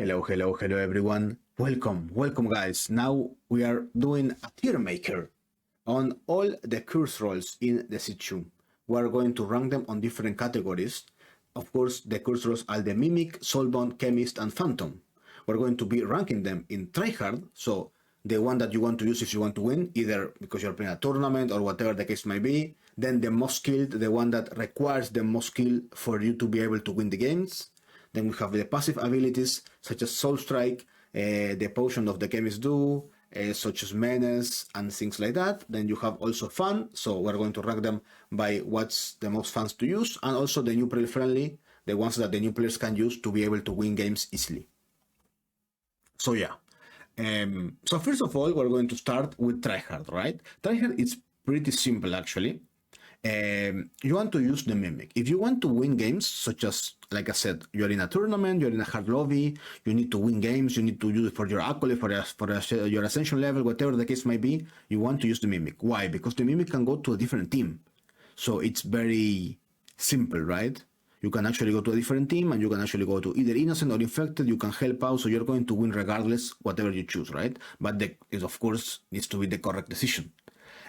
Hello everyone. Welcome guys. Now we are doing a tier maker on all the curse rolls in Deceit. We are going to rank them on different categories. Of course, the curse rolls are the Mimic, Soulbound, Chemist, and Phantom. We're going to be ranking them in Tryhard, so the one that you want to use if you want to win, either because you're playing a tournament or whatever the case might be. Then the most skilled, the one that requires the most skill for you to be able to win the games. Then we have the passive abilities such as Soul Strike, the potion of the Chemist do, such as Menace and things like that. Then you have also Fun, so we're going to rank them by what's the most fun to use, and also the new player friendly, the ones that the new players can use to be able to win games easily. So yeah. So first of all, we're going to start with Tryhard, right? Tryhard is pretty simple actually. You want to use the Mimic. If you want to win games, such as, like I said, you're in a tournament, you're in a hard lobby, you need to win games, you need to use it for your accolade, for your ascension level, whatever the case might be, you want to use the Mimic. Why? Because the Mimic can go to a different team. So it's very simple, right? You can actually go to a different team and you can actually go to either Innocent or Infected, you can help out, so you're going to win regardless, whatever you choose, right? But it of course needs to be the correct decision.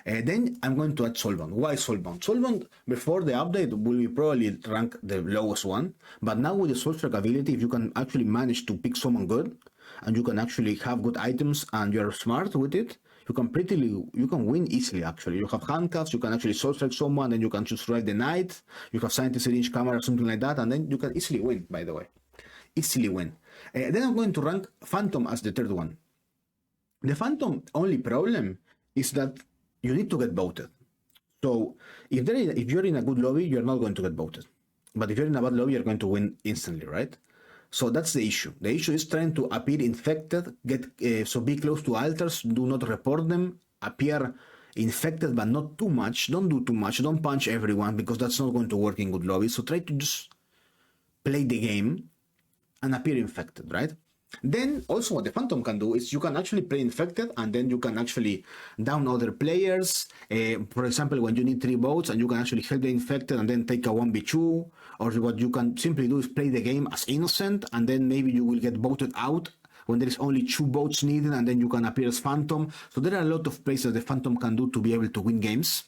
Then I'm going to add Soulbound. Why Soulbound? Soulbound, before the update, will be probably rank the lowest one. But now with the Soul Strike ability, if you can actually manage to pick someone good, and you can actually have good items, and you're smart with it, you can win easily actually. You have handcuffs, you can actually Soul Strike someone, then you can just ride the knight, you have Scientist Syringe Camera or something like that, and then you can easily win, by the way. Easily win. Then I'm going to rank Phantom as the third one. The Phantom only problem is that you need to get voted. So if you're in a good lobby, you're not going to get voted. But if you're in a bad lobby, you're going to win instantly, right? So that's the issue. The issue is trying to appear infected, so be close to altars, do not report them, appear infected but not too much, don't do too much, don't punch everyone because that's not going to work in good lobbies. So try to just play the game and appear infected, right? Then also what the Phantom can do is you can actually play infected and then you can actually down other players. For example, when you need 3 votes and you can actually help the infected and then take a 1v2, or what you can simply do is play the game as Innocent and then maybe you will get voted out when there is only 2 votes needed and then you can appear as Phantom. So there are a lot of plays that the Phantom can do to be able to win games.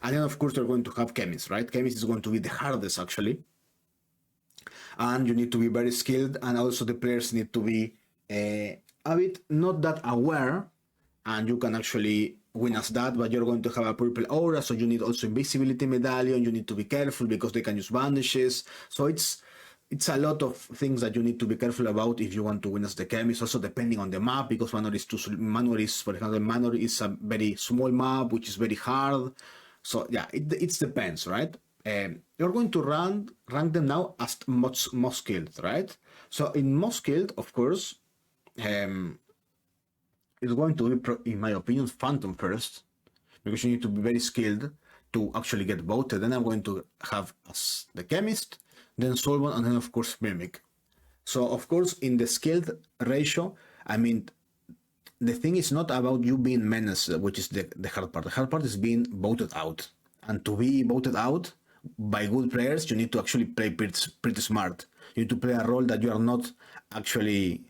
And then of course they're going to have Chemist, right? Chemist is going to be the hardest actually. And you need to be very skilled, and also the players need to be a bit not that aware, and you can actually win as that, but you're going to have a purple aura, so you need also invisibility medallion, you need to be careful because they can use bandages, so it's a lot of things that you need to be careful about if you want to win as the Chemist, also depending on the map, because for example, Manor is a very small map, which is very hard, so yeah, it depends, right? You're going to rank them now as most skilled, right? So in most skilled, of course, it's going to be, in my opinion, Phantom first, because you need to be very skilled to actually get voted. Then I'm going to have as the Chemist, then Soulbound, and then of course Mimic. So of course, in the skilled ratio, I mean, the thing is not about you being Menace, which is the hard part. The hard part is being voted out. And to be voted out by good players, you need to actually play pretty smart. You need to play a role that you are not actually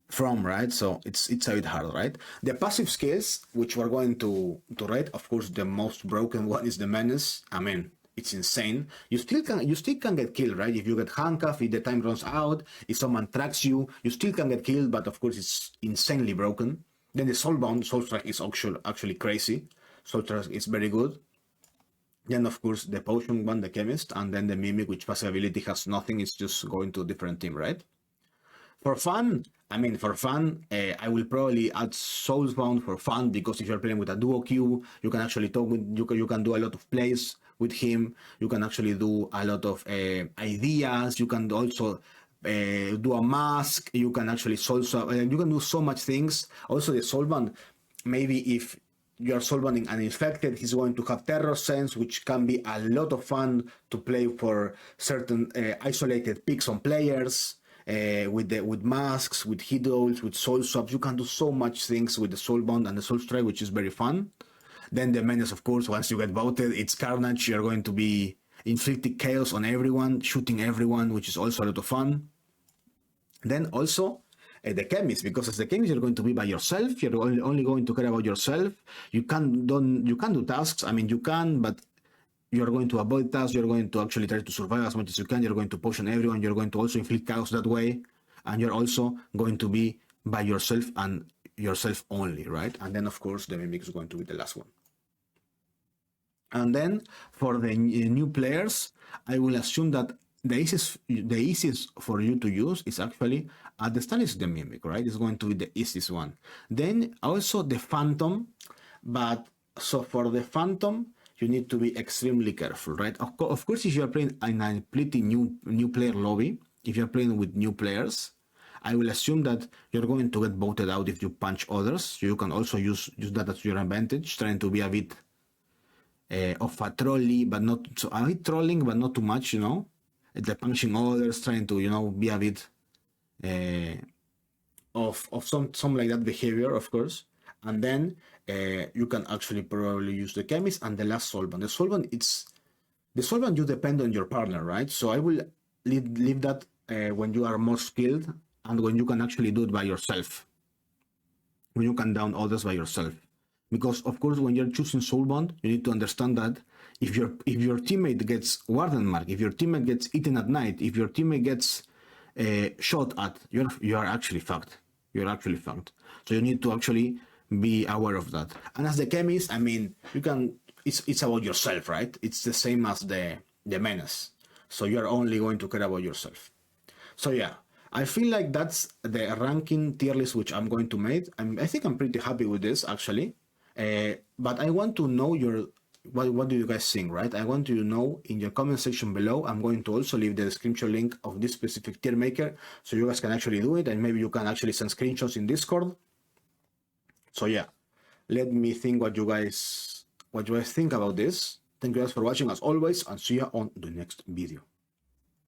from, right? So it's a bit hard, right? The passive skills, which we're going to rate, of course, the most broken one is the Menace. I mean, it's insane. You still can get killed, right? If you get handcuffed, if the time runs out, if someone tracks you, you still can get killed, but of course it's insanely broken. Then the Soul Strike is actually crazy. Soul Strike is very good. Then of course the potion one, the Chemist, and then the Mimic, which passive ability has nothing, it's just going to a different team, right? For fun, I will probably add Soulbound for fun, because if you're playing with a duo queue, you can actually talk with, you can do a lot of plays with him, you can actually do a lot of ideas, you can also do a mask, you can actually you can do so much things. Also the Soulbound, maybe if you're Soulbounding an infected, he's going to have Terror Sense, which can be a lot of fun to play for certain isolated picks on players, with masks, with hit dolls, with soul swaps. You can do so much things with the Soulbound and the Soul Strike, which is very fun. Then the Menace, of course, once you get voted, it's Carnage. You're going to be inflicting chaos on everyone, shooting everyone, which is also a lot of fun. Then also the chemist, because as the chemist you're going to be by yourself. You're only going to care about yourself. You can do tasks. I mean, you can, but you're going to avoid tasks. You're going to actually try to survive as much as you can. You're going to potion everyone. You're going to also inflict chaos that way, and you're also going to be by yourself and yourself only, right? And then of course the mimic is going to be the last one. And then for the new players, I will assume that the easiest for you to use is actually at the start is the mimic, right? It's going to be the easiest one. Then also the phantom, but so for the phantom, you need to be extremely careful, right? Of course, if you're playing in a completely new player lobby, if you're playing with new players, I will assume that you're going to get voted out if you punch others. So you can also use that as your advantage, trying to be a bit of a trolly, but not so a bit trolling, but not too much, you know. The punching others, trying to, you know, be a bit of some like that behavior, of course. And then you can actually probably use the chemist and the last solvent. The solvent you depend on your partner, right? So I will leave that when you are more skilled and when you can actually do it by yourself, when you can down others by yourself. Because of course, when you're choosing soulbound, you need to understand that if your teammate gets warden mark, if your teammate gets eaten at night, if your teammate gets shot at, you are actually fucked. You're actually fucked. So you need to actually be aware of that. And as the chemist, I mean, you can. It's about yourself, right? It's the same as the menace. So you're only going to care about yourself. So yeah, I feel like that's the ranking tier list which I'm going to make. I think I'm pretty happy with this actually. But I want to know what do you guys think, right? I want to know in your comment section below. I'm going to also leave the description link of this specific tier maker so you guys can actually do it, and maybe you can actually send screenshots in Discord. So yeah, let me think what you guys think about this. Thank you guys for watching as always, and see you on the next video.